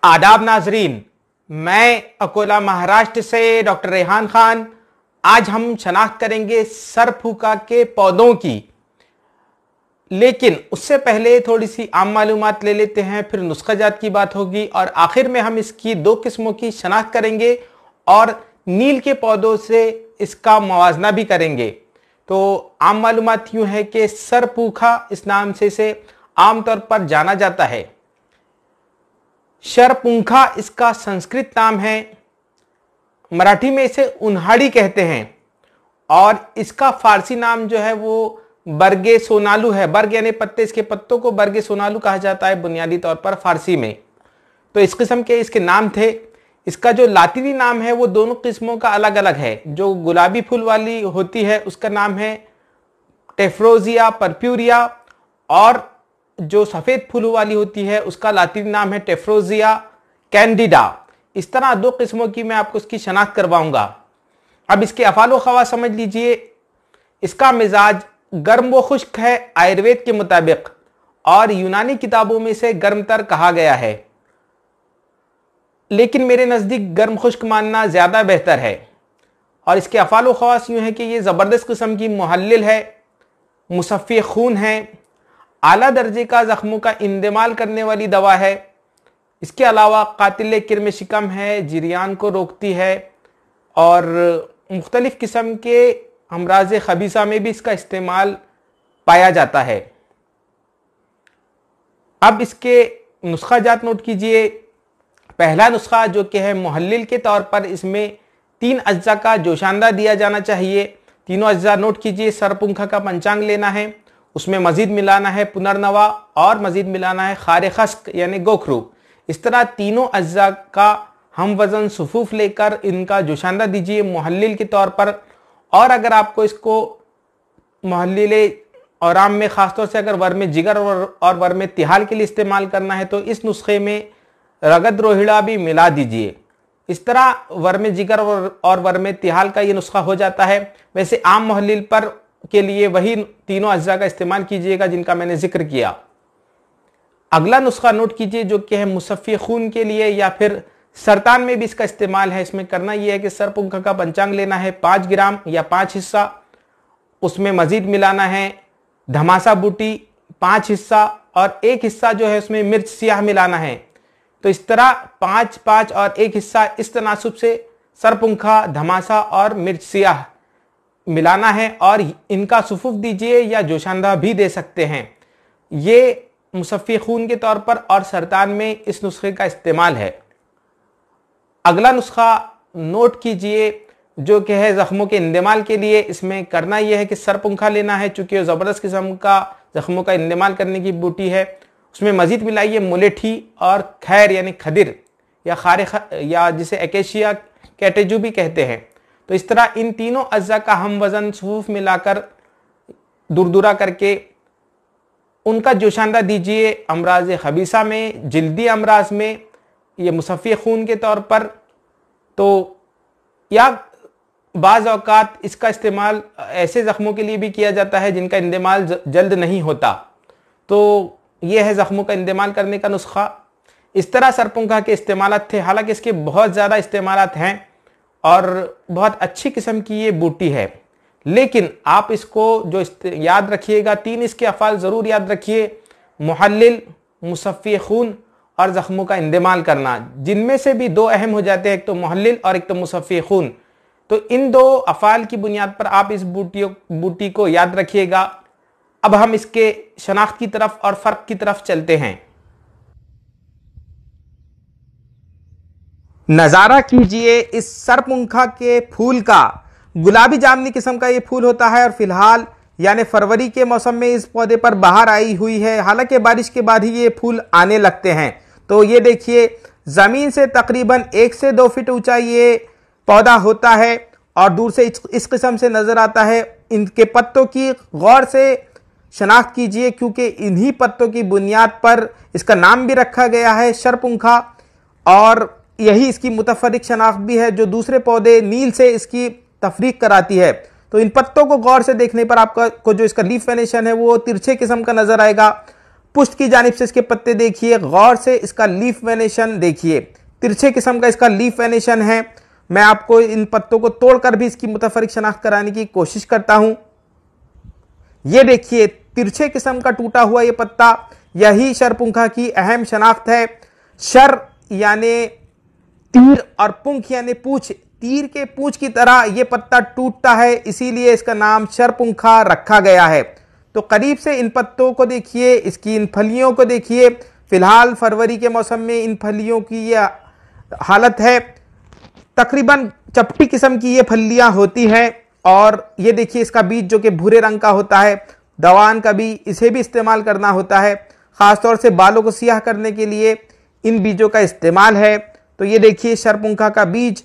आदाब नाजरीन, मैं अकोला महाराष्ट्र से डॉक्टर रेहान खान। आज हम शनाख्त करेंगे सरफूका के पौधों की, लेकिन उससे पहले थोड़ी सी आम मालूमात ले लेते हैं, फिर नुस्खाजात की बात होगी और आखिर में हम इसकी दो किस्मों की शनाख्त करेंगे और नील के पौधों से इसका मुवाजना भी करेंगे। तो आम मालूमात यूं है कि सरफूका इस नाम से इसे आमतौर पर जाना जाता है। शरपुंखा इसका संस्कृत नाम है, मराठी में इसे उन्हाड़ी कहते हैं और इसका फारसी नाम जो है वो बरगे सोनालू है। बर्ग यानी पत्ते, इसके पत्तों को बरगे सोनालू कहा जाता है बुनियादी तौर पर फारसी में। तो इस किस्म के इसके नाम थे। इसका जो लातीनी नाम है वो दोनों किस्मों का अलग अलग है। जो गुलाबी फूल वाली होती है उसका नाम है टेफ्रोजिया पर्प्यूरिया और जो सफेद फूल वाली होती है उसका लातीनी नाम है टेफ्रोजिया कैंडिडा। इस तरह दो किस्मों की मैं आपको इसकी शनाख्त करवाऊंगा। अब इसके अफाल व खवास समझ लीजिए। इसका मिजाज गर्म व खुश्क है आयुर्वेद के मुताबिक, और यूनानी किताबों में इसे गर्मतर कहा गया है, लेकिन मेरे नज़दीक गर्म खुश्क मानना ज़्यादा बेहतर है। और इसके अफाल व खवास यूँ है कि ये ज़बरदस्त किस्म की मुहल्लिल है, मुसफ़्फ़ी खून है, आला दर्जे का ज़ख्मों का इंदमाल करने वाली दवा है। इसके अलावा कातिल किरम शिकम है, जिरियान को रोकती है और मुख्तलिफ़ किस्म के अमराज़ खबीसा में भी इसका इस्तेमाल पाया जाता है। अब इसके नुस्खाजात नोट कीजिए। पहला नुस्खा जो कि है मुहल्लिल के तौर पर, इसमें 3 अज्जा का जोशांदा दिया जाना चाहिए। तीनों अज्जा नोट कीजिए। सरपुंखा का पंचांग लेना है, उसमें मजीद मिलाना है पुनर्नवा और मजीद मिलाना है खारे खस्क यानी गोखरू। इस तरह तीनों अज्जा का हम वज़न सुफूफ लेकर इनका जोशांदा दीजिए मुहल्लिल के तौर पर। और अगर आपको इसको मुहल्लिल औराम में ख़ासतौर से अगर वर्म जिगर और वर्म तिहाल के लिए इस्तेमाल करना है तो इस नुस्खे में रगद रोहिड़ा भी मिला दीजिए। इस तरह वर्म जिगर और वर्म तिहाल का ये नुस्खा हो जाता है। वैसे आम मुहल्लिल पर के लिए वही तीनों अज्जा का इस्तेमाल कीजिएगा जिनका मैंने जिक्र किया। अगला नुस्खा नोट कीजिए जो कि है मुसफ़्फ़ी खून के लिए या फिर सरतान में भी इसका इस्तेमाल है। इसमें करना यह है कि सरपुंखा का पंचांग लेना है 5 ग्राम या 5 हिस्सा, उसमें मजीद मिलाना है धमासा बूटी 5 हिस्सा और 1 हिस्सा जो है उसमें मिर्च सियाह मिलाना है। तो इस तरह 5, 5 और 1 हिस्सा इस तनासुब से सरपुंखा, धमासा और मिर्च सियाह मिलाना है और इनका सुफूफ दीजिए या जोशांदा भी दे सकते हैं। ये मुसफ़्फ़ी खून के तौर पर और सरतान में इस नुस्खे का इस्तेमाल है। अगला नुस्खा नोट कीजिए जो कि है ज़ख्मों के इंदमाल के लिए। इसमें करना यह है कि सरपुंखा लेना है, चूँकि वो ज़बरदस्त किस्म का ज़ख्मों का इंदमाल करने की बूटी है। उसमें मज़ीद मिलाइए मुलेठी और खैर यानी खदिर या खारे या जिसे एकेशिया कैटेजू भी कहते हैं। तो इस तरह इन तीनों अज्जा का हम वज़न सूफ मिलाकर दुरदुरा करके उनका जोशांदा दीजिए अमराज खबीसा में, जिल्दी अमराज में, ये मुसफ़्फ़ी खून के तौर पर। तो या बाज़ औक़ात इसका इस्तेमाल ऐसे ज़ख्मों के लिए भी किया जाता है जिनका इंदमाल जल्द नहीं होता। तो ये है ज़ख्मों का इंदमाल करने का नुस्खा। इस तरह सरपुंखा के इस्तेमालात थे। हालांकि इसके बहुत ज़्यादा इस्तेमालात हैं और बहुत अच्छी किस्म की ये बूटी है, लेकिन आप इसको जो याद रखिएगा 3 इसके अफ़ाल ज़रूर याद रखिए: मुहल्लिल, मुसफ़्फ़ी खून और ज़ख्मों का इंदमाल करना, जिनमें से भी 2 अहम हो जाते हैं, एक तो मुहल्लिल और एक तो मुसफ़्फ़ी खून। तो इन 2 अफ़ाल की बुनियाद पर आप इस बूटी को याद रखिएगा। अब हम इसके शनाख्त की तरफ और फ़र्क की तरफ चलते हैं। नज़ारा कीजिए इस सरपुंखा के फूल का। गुलाबी जामनी किस्म का ये फूल होता है और फिलहाल यानी फरवरी के मौसम में इस पौधे पर बहार आई हुई है। हालांकि बारिश के बाद ही ये फूल आने लगते हैं। तो ये देखिए, ज़मीन से तकरीबन 1 से 2 फीट ऊंचा ये पौधा होता है और दूर से इस किस्म से नज़र आता है। इनके पत्तों की गौर से शनाख्त कीजिए, क्योंकि इन्हीं पत्तों की बुनियाद पर इसका नाम भी रखा गया है शरपुंखा, और यही इसकी मुतफरिक शनाख्त भी है जो दूसरे पौधे नील से इसकी तफरीक कराती है। तो इन पत्तों को गौर से देखने पर आपको जो इसका लीफ वेनेशन है वो तिरछे किस्म का नजर आएगा। पुष्ट की जानिब से इसके पत्ते देखिए, गौर से इसका लीफ वेनेशन देखिए, तिरछे किस्म का इसका लीफ वेनेशन है। मैं आपको इन पत्तों को तोड़कर भी इसकी मुतफरिक शनाख्त कराने की कोशिश करता हूं। ये देखिए तिरछे किस्म का टूटा हुआ ये पत्ता, यही शरपुंखा की अहम शनाख्त है। शर यानी तीर और पुंख यानी पूंछ, तीर के पूंछ की तरह ये पत्ता टूटता है, इसीलिए इसका नाम शरपुंखा रखा गया है। तो करीब से इन पत्तों को देखिए, इसकी इन फलियों को देखिए। फिलहाल फरवरी के मौसम में इन फलियों की ये हालत है। तकरीबन चपटी किस्म की ये फलियां होती हैं। और ये देखिए इसका बीज जो कि भूरे रंग का होता है, दवान का भी इसे भी इस्तेमाल करना होता है, खासतौर से बालों को सियाह करने के लिए इन बीजों का इस्तेमाल है। तो ये देखिए शरपुंखा का बीज,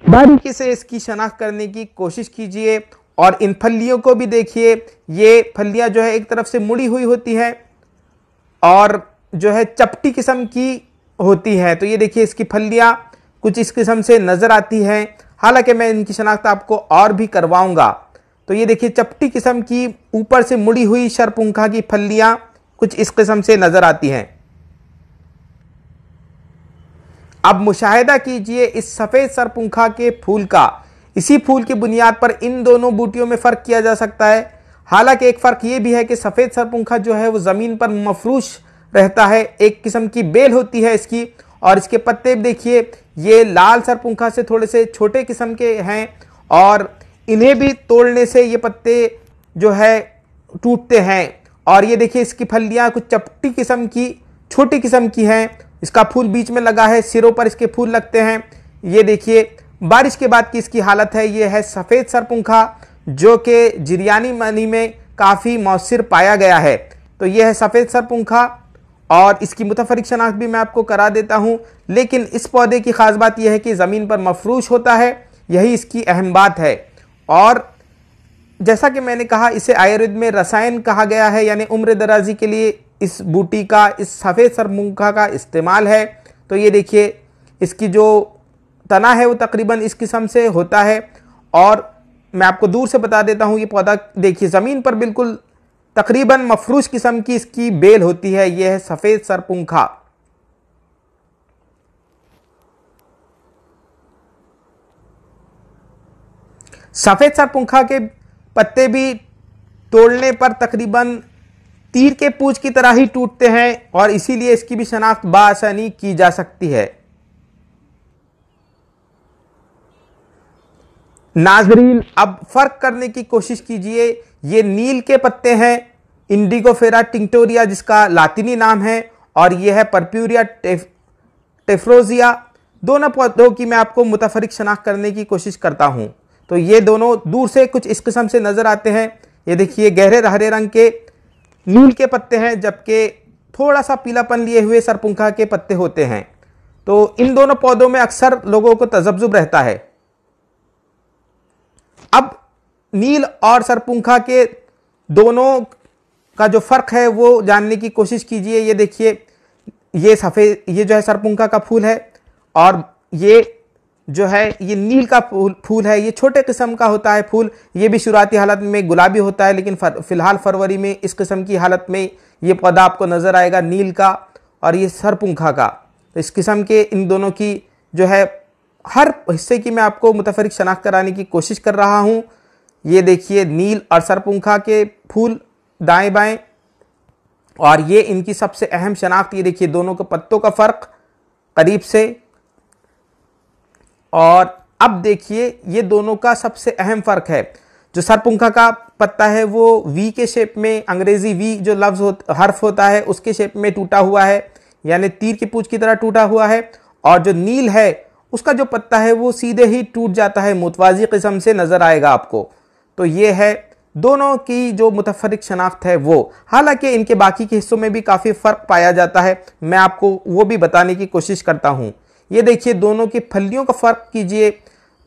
बारीकी से इसकी शनाख्त करने की कोशिश कीजिए। और इन फलियों को भी देखिए, ये फलियां जो है एक तरफ से मुड़ी हुई होती हैं और जो है चपटी किस्म की होती है। तो ये देखिए इसकी फलियां कुछ इस किस्म से नजर आती हैं, हालांकि मैं इनकी शनाख्त आपको और भी करवाऊंगा। तो ये देखिए चपटी किस्म की ऊपर से मुड़ी हुई शरपुंखा की फलियां कुछ इस किस्म से नजर आती हैं। अब मुशाहिदा कीजिए इस सफेद सरपुंखा के फूल का। इसी फूल की बुनियाद पर इन दोनों बूटियों में फर्क किया जा सकता है। हालांकि एक फर्क यह भी है कि सफेद सरपुंखा जो है वो जमीन पर मफरूश रहता है, एक किस्म की बेल होती है इसकी। और इसके पत्ते देखिए, ये लाल सरपुंखा से थोड़े से छोटे किस्म के हैं और इन्हें भी तोड़ने से ये पत्ते जो है टूटते हैं। और ये देखिए इसकी फलियां कुछ चपटी किस्म की, छोटी किस्म की हैं। इसका फूल बीच में लगा है, सिरों पर इसके फूल लगते हैं। ये देखिए बारिश के बाद की इसकी हालत है। ये है सफेद सरपुंखा जो कि जिरियानी मनी में काफी मौसर पाया गया है। तो यह है सफेद सरपुंखा और इसकी मुतफरिक शनाख्त भी मैं आपको करा देता हूं। लेकिन इस पौधे की खास बात यह है कि जमीन पर मफरूश होता है, यही इसकी अहम बात है। और जैसा कि मैंने कहा, इसे आयुर्वेद में रसायन कहा गया है, यानी उम्र दराजी के लिए इस बूटी का, इस सफेद सरपुंखा का इस्तेमाल है। तो ये देखिए इसकी जो तना है वो तकरीबन इस किस्म से होता है। और मैं आपको दूर से बता देता हूं, ये पौधा देखिए जमीन पर बिल्कुल तकरीबन मफरूश किस्म की इसकी बेल होती है। यह है सफेद सरपुंखा। सफेद सरपुंखा के पत्ते भी तोड़ने पर तकरीबन तीर के पूंछ की तरह ही टूटते हैं और इसीलिए इसकी भी शनाख्त बाआसानी की जा सकती है। नाजरीन, अब फर्क करने की कोशिश कीजिए। ये नील के पत्ते हैं, इंडिगोफेरा टिंक्टोरिया जिसका लातिनी नाम है, और यह है पर्प्यूरिया टेफ्रोजिया। दोनों पौधों की मैं आपको मुतफरिक शनाख्त करने की कोशिश करता हूं। तो ये दोनों दूर से कुछ इस किस्म से नजर आते हैं। ये देखिए गहरे हरे रंग के नील के पत्ते हैं, जबकि थोड़ा सा पीलापन लिए हुए सरपुंखा के पत्ते होते हैं। तो इन दोनों पौधों में अक्सर लोगों को तजब्जुब रहता है। अब नील और सरपुंखा के दोनों का जो फर्क है वो जानने की कोशिश कीजिए। ये देखिए ये सफेद, ये जो है सरपुंखा का फूल है और ये जो है ये नील का फूल है। ये छोटे किस्म का होता है फूल, ये भी शुरुआती हालत में गुलाबी होता है, लेकिन फिलहाल फरवरी में इस किस्म की हालत में ये पौधा आपको नजर आएगा नील का और ये सरपुंखा का। तो इस किस्म के इन दोनों की जो है हर हिस्से की मैं आपको मुतफरिक शनाख्त कराने की कोशिश कर रहा हूं। ये देखिए नील और सरपुंखा के फूल दाएं बाएं, और ये इनकी सबसे अहम शनाख्त। ये देखिए दोनों के पत्तों का फर्क करीब से। और अब देखिए ये दोनों का सबसे अहम फर्क है। जो सरपुंखा का पत्ता है वो वी के शेप में, अंग्रेजी वी जो लफ्ज हर्फ होता है उसके शेप में टूटा हुआ है, यानी तीर की पूंछ की तरह टूटा हुआ है। और जो नील है उसका जो पत्ता है वो सीधे ही टूट जाता है, मुतवाजी किस्म से नजर आएगा आपको। तो ये है दोनों की जो मुतफरिक शनाख्त है वो। हालांकि इनके बाकी के हिस्सों में भी काफी फर्क पाया जाता है, मैं आपको वो भी बताने की कोशिश करता हूं। ये देखिए दोनों की फलियों का फर्क कीजिए।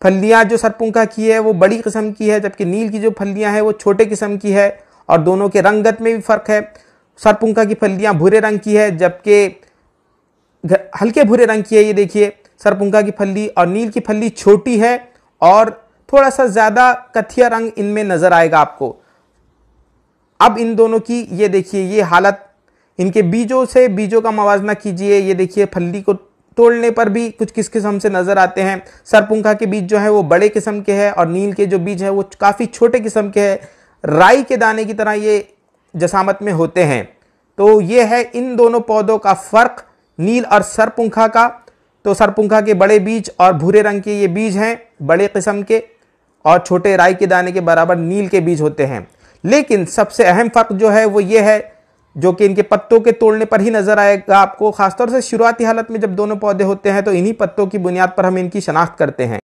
फलियां जो सरपुंखा की है वो बड़ी किस्म की है, जबकि नील की जो फलियां है वो छोटे किस्म की है। और दोनों के रंगत में भी फर्क है। सरपुंखा की फलियां भूरे रंग की है, जबकि हल्के भूरे रंग की है। ये देखिए सरपुंखा की फली, और नील की फली छोटी है और थोड़ा सा ज्यादा कथिया रंग इनमें नजर आएगा आपको। अब इन दोनों की ये देखिए ये हालत, इनके बीजों का मवाजना कीजिए। ये देखिए फल्ली को तोड़ने पर भी कुछ किस किस्म से नजर आते हैं। सरपुंखा के बीज जो है वो बड़े किस्म के हैं और नील के जो बीज है वो काफी छोटे किस्म के हैं, राई के दाने की तरह ये जसामत में होते हैं। तो ये है इन दोनों पौधों का फर्क, नील और सरपुंखा का। तो सरपुंखा के बड़े बीज और भूरे रंग के ये बीज हैं बड़े किस्म के, और छोटे राई के दाने के बराबर नील के बीज होते हैं। लेकिन सबसे अहम फर्क जो है वो ये है, जो कि इनके पत्तों के तोड़ने पर ही नजर आएगा आपको। खासतौर से शुरुआती हालत में जब दोनों पौधे होते हैं तो इन्हीं पत्तों की बुनियाद पर हम इनकी शनाख्त करते हैं।